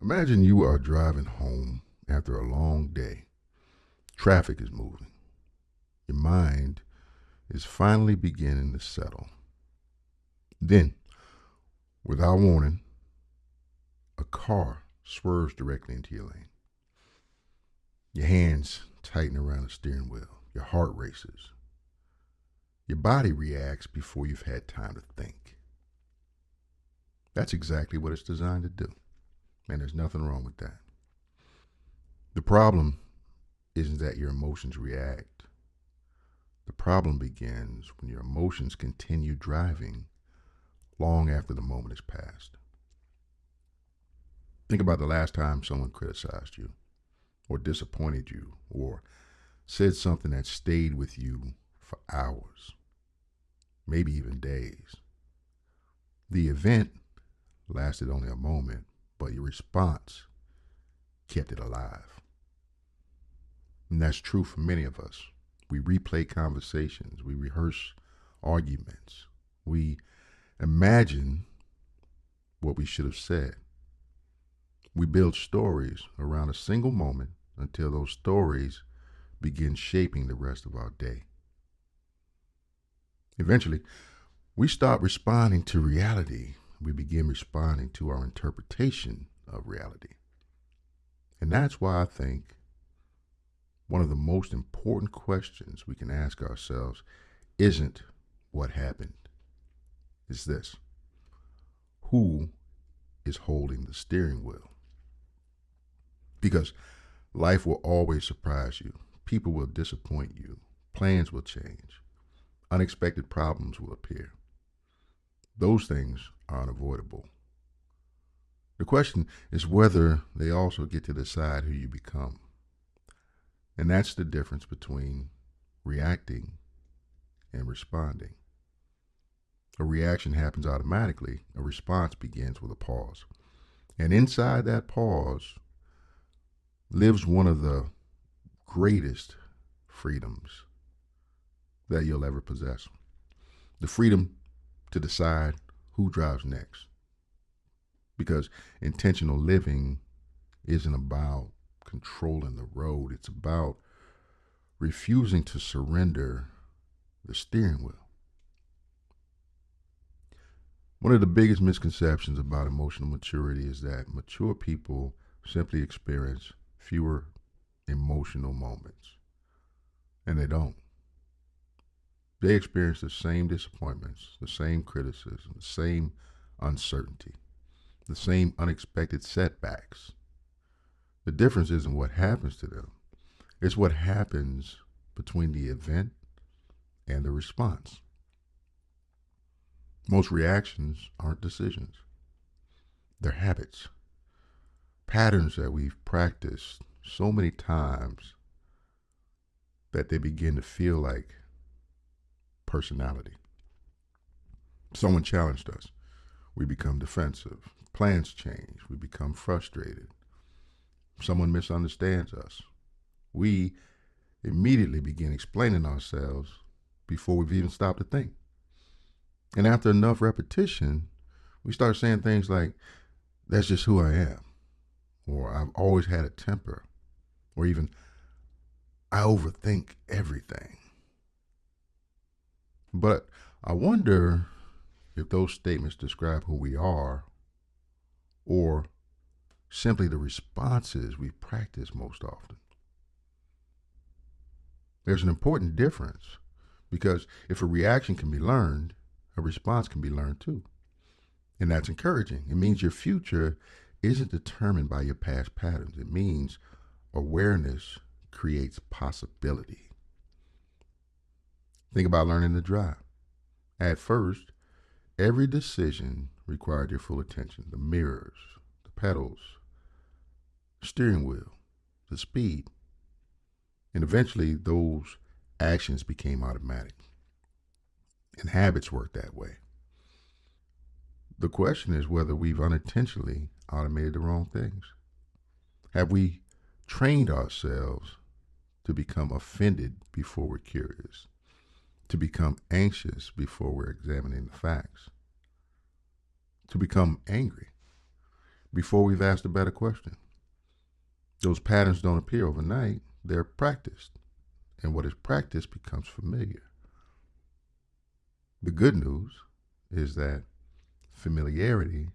Imagine you are driving home after a long day. Traffic is moving. Your mind is finally beginning to settle. Then, without warning, a car swerves directly into your lane. Your hands tighten around the steering wheel. Your heart races. Your body reacts before you've had time to think. That's exactly what it's designed to do. And there's nothing wrong with that. The problem isn't that your emotions react. The problem begins when your emotions continue driving long after the moment has passed. Think about the last time someone criticized you, or disappointed you, or said something that stayed with you for hours, maybe even days. The event lasted only a moment, but your response kept it alive. And that's true for many of us. We replay conversations, we rehearse arguments, we imagine what we should have said. We build stories around a single moment until those stories begin shaping the rest of our day. Eventually, we stop responding to reality. We begin responding to our interpretation of reality. And that's why I think one of the most important questions we can ask ourselves isn't what happened. It's this: who is holding the steering wheel? Because life will always surprise you. People will disappoint you. Plans will change. Unexpected problems will appear. Those things are unavoidable. The question is whether they also get to decide who you become. And that's the difference between reacting and responding. A reaction happens automatically. A response begins with a pause. And inside that pause lives one of the greatest freedoms that you'll ever possess. The freedom to decide who drives next. Because intentional living isn't about controlling the road, it's about refusing to surrender the steering wheel. One of the biggest misconceptions about emotional maturity is that mature people simply experience fewer emotional moments. And they don't. They experience the same disappointments, the same criticism, the same uncertainty, the same unexpected setbacks. The difference isn't what happens to them, it's what happens between the event and the response. Most reactions aren't decisions, they're habits, patterns that we've practiced so many times that they begin to feel like personality. Someone challenged us, we become defensive. Plans change, we become frustrated. Someone misunderstands us, we immediately begin explaining ourselves before we've even stopped to think. And after enough repetition, we start saying things like, that's just who I am, or I've always had a temper, or even, I overthink everything. But I wonder if those statements describe who we are, or simply the responses we practice most often. There's an important difference, because if a reaction can be learned, a response can be learned too. And that's encouraging. It means your future isn't determined by your past patterns. It means awareness creates possibility. Think about learning to drive. At first, every decision required your full attention: the mirrors, the pedals, the steering wheel, the speed. And eventually, those actions became automatic. And habits work that way. The question is whether we've unintentionally automated the wrong things. Have we trained ourselves to become offended before we're curious, to become anxious before we're examining the facts, to become angry before we've asked a better question. Those patterns don't appear overnight, they're practiced. And what is practiced becomes familiar. The good news is that familiarity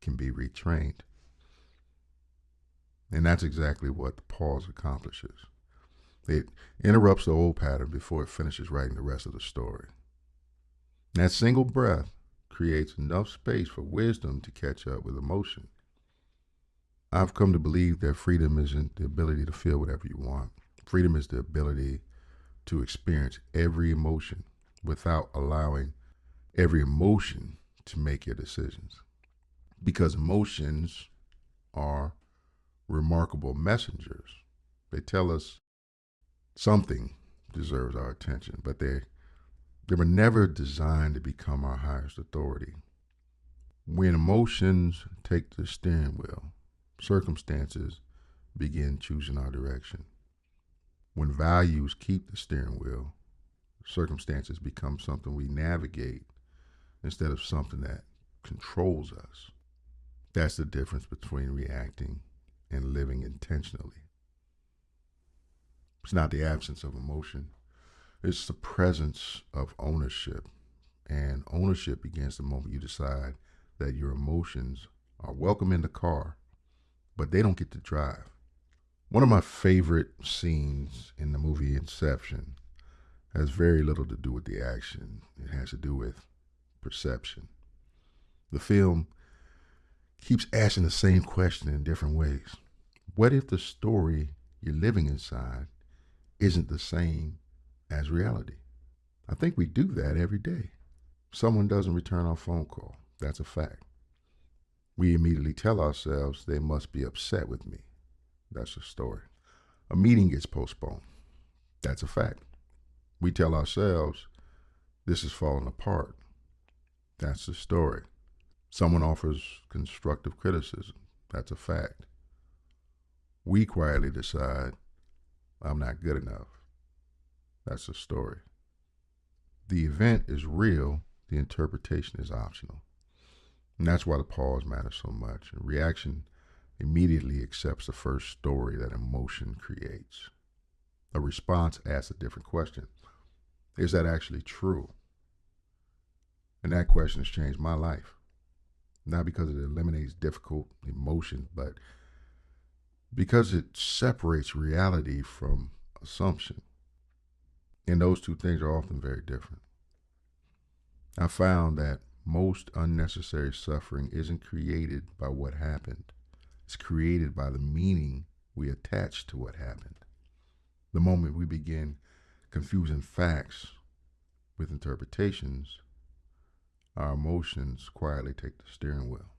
can be retrained. And that's exactly what the pause accomplishes. It interrupts the old pattern before it finishes writing the rest of the story. That single breath creates enough space for wisdom to catch up with emotion. I've come to believe that freedom isn't the ability to feel whatever you want. Freedom is the ability to experience every emotion without allowing every emotion to make your decisions. Because emotions are remarkable messengers. They tell us something deserves our attention, but they were never designed to become our highest authority. When emotions take the steering wheel, circumstances begin choosing our direction. When values keep the steering wheel, circumstances become something we navigate instead of something that controls us. That's the difference between reacting and living intentionally. It's not the absence of emotion, it's the presence of ownership. And ownership begins the moment you decide that your emotions are welcome in the car, but they don't get to drive. One of my favorite scenes in the movie Inception has very little to do with the action. It has to do with perception. The film keeps asking the same question in different ways. What if the story you're living inside isn't the same as reality? I think we do that every day. Someone doesn't return our phone call. That's a fact. We immediately tell ourselves they must be upset with me. That's a story. A meeting gets postponed. That's a fact. We tell ourselves this is falling apart. That's the story. Someone offers constructive criticism. That's a fact. We quietly decide I'm not good enough. That's the story. The event is real, the interpretation is optional. And that's why the pause matters so much. A reaction immediately accepts the first story that emotion creates. A response asks a different question. Is that actually true? And that question has changed my life. Not because it eliminates difficult emotion, but because it separates reality from assumption. And those two things are often very different. I found that most unnecessary suffering isn't created by what happened. It's created by the meaning we attach to what happened. The moment we begin confusing facts with interpretations, our emotions quietly take the steering wheel.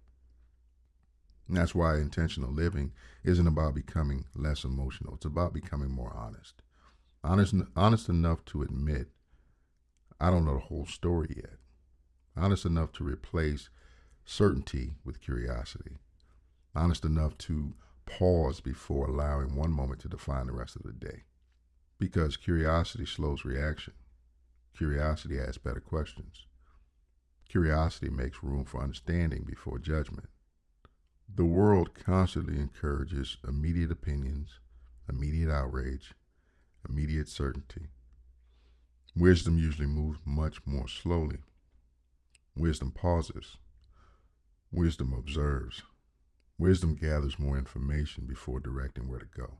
And that's why intentional living isn't about becoming less emotional. It's about becoming more honest. Honest enough to admit, I don't know the whole story yet. Honest enough to replace certainty with curiosity. Honest enough to pause before allowing one moment to define the rest of the day. Because curiosity slows reaction. Curiosity asks better questions. Curiosity makes room for understanding before judgment. The world constantly encourages immediate opinions, immediate outrage, immediate certainty. Wisdom usually moves much more slowly. Wisdom pauses. Wisdom observes. Wisdom gathers more information before directing where to go.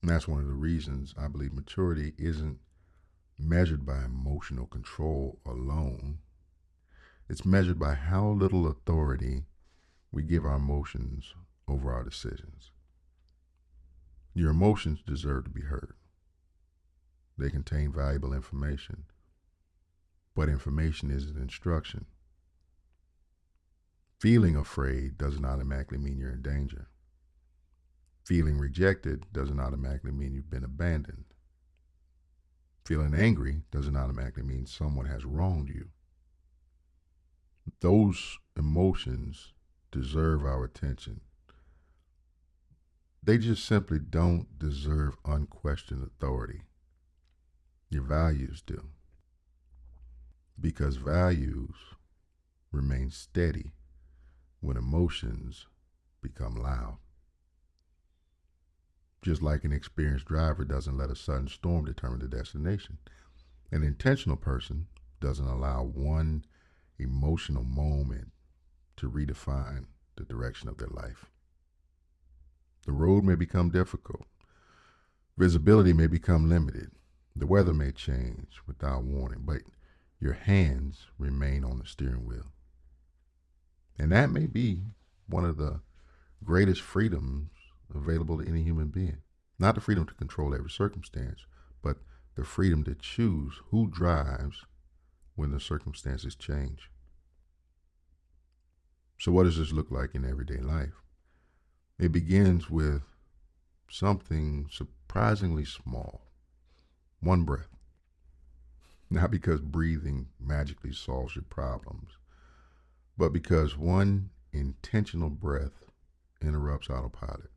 And that's one of the reasons I believe maturity isn't measured by emotional control alone. It's measured by how little authority we give our emotions over our decisions. Your emotions deserve to be heard. They contain valuable information, but information isn't instruction. Feeling afraid doesn't automatically mean you're in danger. Feeling rejected doesn't automatically mean you've been abandoned. Feeling angry doesn't automatically mean someone has wronged you. Those emotions deserve our attention. They just simply don't deserve unquestioned authority. Your values do. Because values remain steady when emotions become loud. Just like an experienced driver doesn't let a sudden storm determine the destination, an intentional person doesn't allow one emotional moment to redefine the direction of their life. The road may become difficult, visibility may become limited, the weather may change without warning, but your hands remain on the steering wheel. And that may be one of the greatest freedoms available to any human being. Not the freedom to control every circumstance, but the freedom to choose who drives when the circumstances change. So, what does this look like in everyday life? It begins with something surprisingly small, one breath. Not because breathing magically solves your problems, but because one intentional breath interrupts autopilot.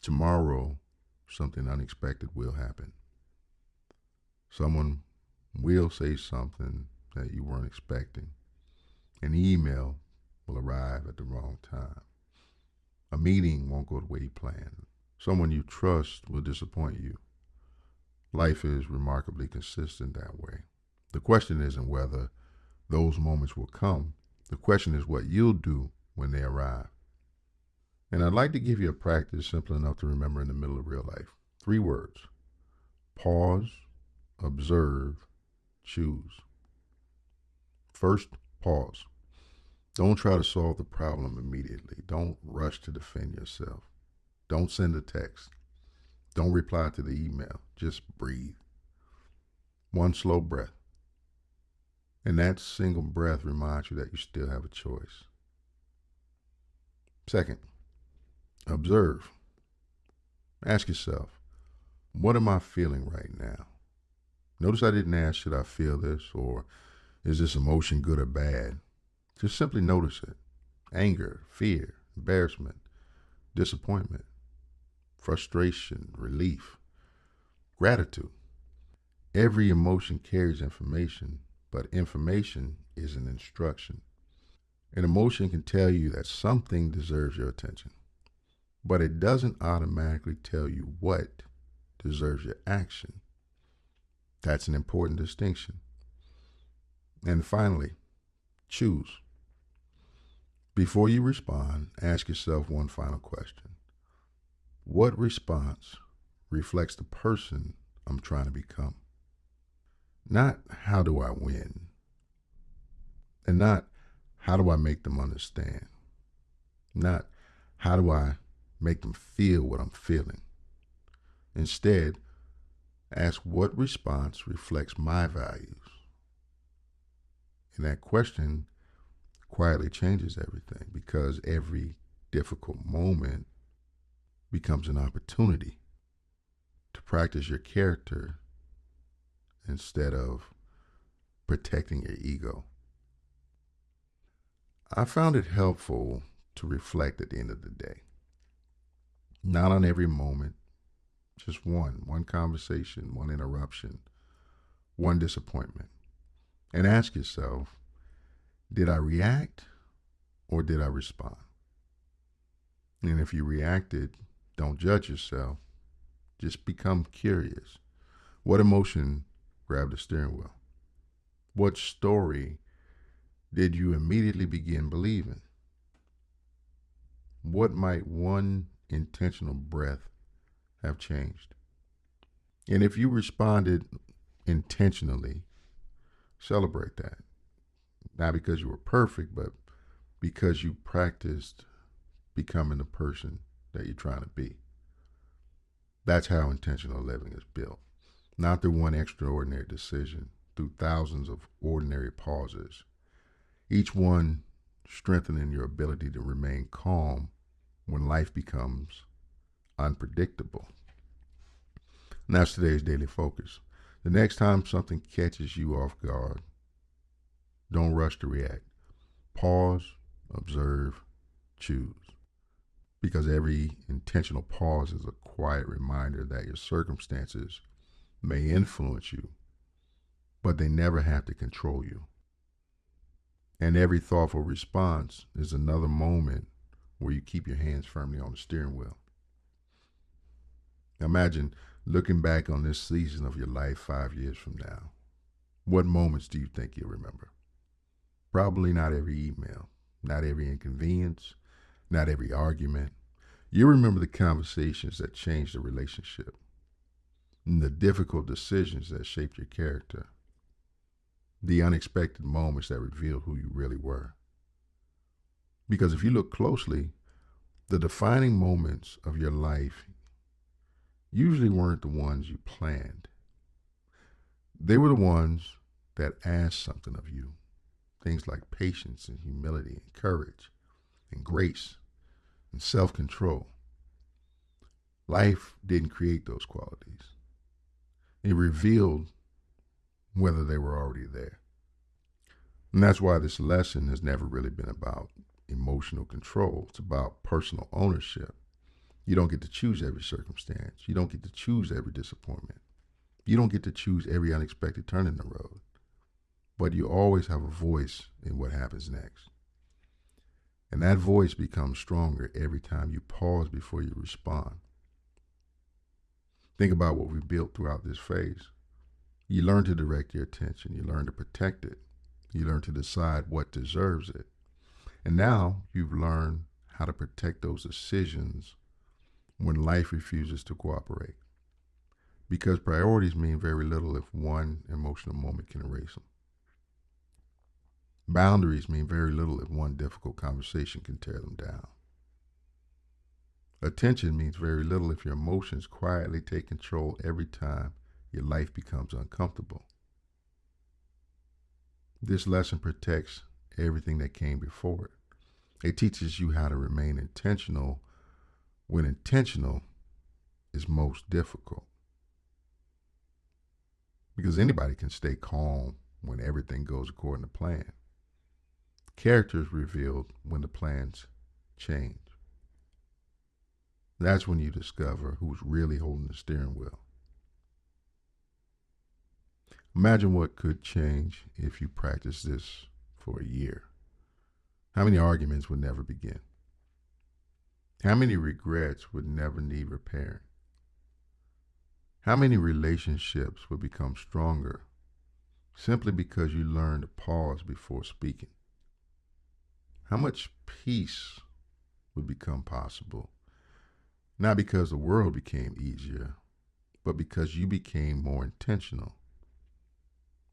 Tomorrow, something unexpected will happen. Someone will say something that you weren't expecting. An email will arrive at the wrong time. A meeting won't go the way you planned. Someone you trust will disappoint you. Life is remarkably consistent that way. The question isn't whether those moments will come. The question is what you'll do when they arrive. And I'd like to give you a practice simple enough to remember in the middle of real life. 3 words: pause, observe, choose. First, pause. Don't try to solve the problem immediately. Don't rush to defend yourself. Don't send a text. Don't reply to the email. Just breathe. One slow breath. And that single breath reminds you that you still have a choice. Second, observe. Ask yourself, what am I feeling right now? Notice I didn't ask, should I feel this, or is this emotion good or bad? Just simply notice it. Anger, fear, embarrassment, disappointment, frustration, relief, gratitude. Every emotion carries information, but information is an instruction. An emotion can tell you that something deserves your attention, but it doesn't automatically tell you what deserves your action. That's an important distinction. And finally, choose. Before you respond, ask yourself one final question. What response reflects the person I'm trying to become? Not how do I win, and not how do I make them understand, not how do I make them feel what I'm feeling. Instead, ask what response reflects my values. And that question quietly changes everything, because every difficult moment becomes an opportunity to practice your character instead of protecting your ego. I found it helpful to reflect at the end of the day. Not on every moment, just one conversation, one interruption, one disappointment. And ask yourself, did I react or did I respond? And if you reacted, don't judge yourself. Just become curious. What emotion grabbed the steering wheel? What story did you immediately begin believing? What might one intentional breath have changed? And if you responded intentionally, celebrate that. Not because you were perfect, but because you practiced becoming the person that you're trying to be. That's how intentional living is built. Not through one extraordinary decision, through thousands of ordinary pauses, each one strengthening your ability to remain calm when life becomes unpredictable. And that's today's daily focus. The next time something catches you off guard, don't rush to react. Pause, observe, choose. Because every intentional pause is a quiet reminder that your circumstances may influence you, but they never have to control you. And every thoughtful response is another moment where you keep your hands firmly on the steering wheel. Imagine looking back on this season of your life 5 years from now. What moments do you think you'll remember? Probably not every email, not every inconvenience, not every argument. You remember the conversations that changed the relationship, and the difficult decisions that shaped your character, the unexpected moments that revealed who you really were. Because if you look closely, the defining moments of your life usually weren't the ones you planned. They were the ones that asked something of you. Things like patience and humility and courage and grace and self control. Life didn't create those qualities, it revealed whether they were already there. And that's why this lesson has never really been about emotional control, it's about personal ownership. You don't get to choose every circumstance, you don't get to choose every disappointment, you don't get to choose every unexpected turn in the road. But you always have a voice in what happens next. And that voice becomes stronger every time you pause before you respond. Think about what we built throughout this phase. You learn to direct your attention, you learn to protect it, you learn to decide what deserves it. And now you've learned how to protect those decisions when life refuses to cooperate. Because priorities mean very little if one emotional moment can erase them. Boundaries mean very little if one difficult conversation can tear them down. Attention means very little if your emotions quietly take control every time your life becomes uncomfortable. This lesson protects everything that came before it. It teaches you how to remain intentional when intentional is most difficult. Because anybody can stay calm when everything goes according to plan. Character is revealed when the plans change. That's when you discover who's really holding the steering wheel. Imagine what could change if you practice this for a year. How many arguments would never begin? How many regrets would never need repairing? How many relationships would become stronger simply because you learned to pause before speaking? How much peace would become possible? Not because the world became easier, but because you became more intentional.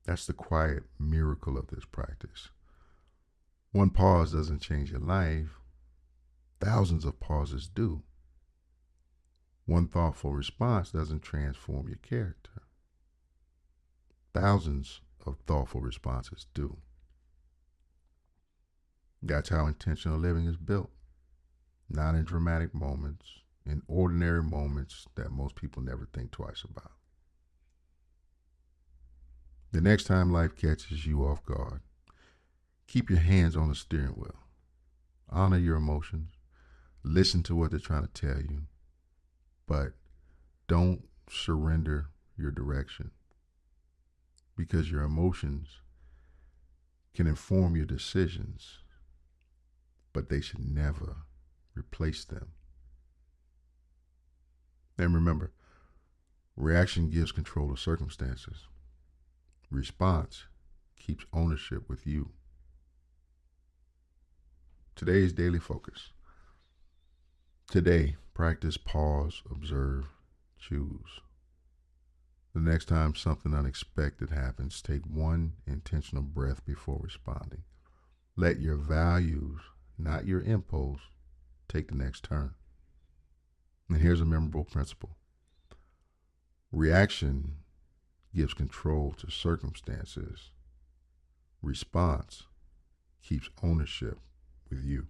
That's the quiet miracle of this practice. One pause doesn't change your life, thousands of pauses do. One thoughtful response doesn't transform your character, thousands of thoughtful responses do. That's how intentional living is built. Not in dramatic moments, in ordinary moments that most people never think twice about. The next time life catches you off guard, keep your hands on the steering wheel. Honor your emotions. Listen to what they're trying to tell you. But don't surrender your direction. Because your emotions can inform your decisions, but they should never replace them. And remember, reaction gives control of circumstances. Response keeps ownership with you. Today's daily focus. Today, practice pause, observe, choose. The next time something unexpected happens, take one intentional breath before responding. Let your values, not your impulse, take the next turn. And here's a memorable principle. Reaction gives control to circumstances. Response keeps ownership with you.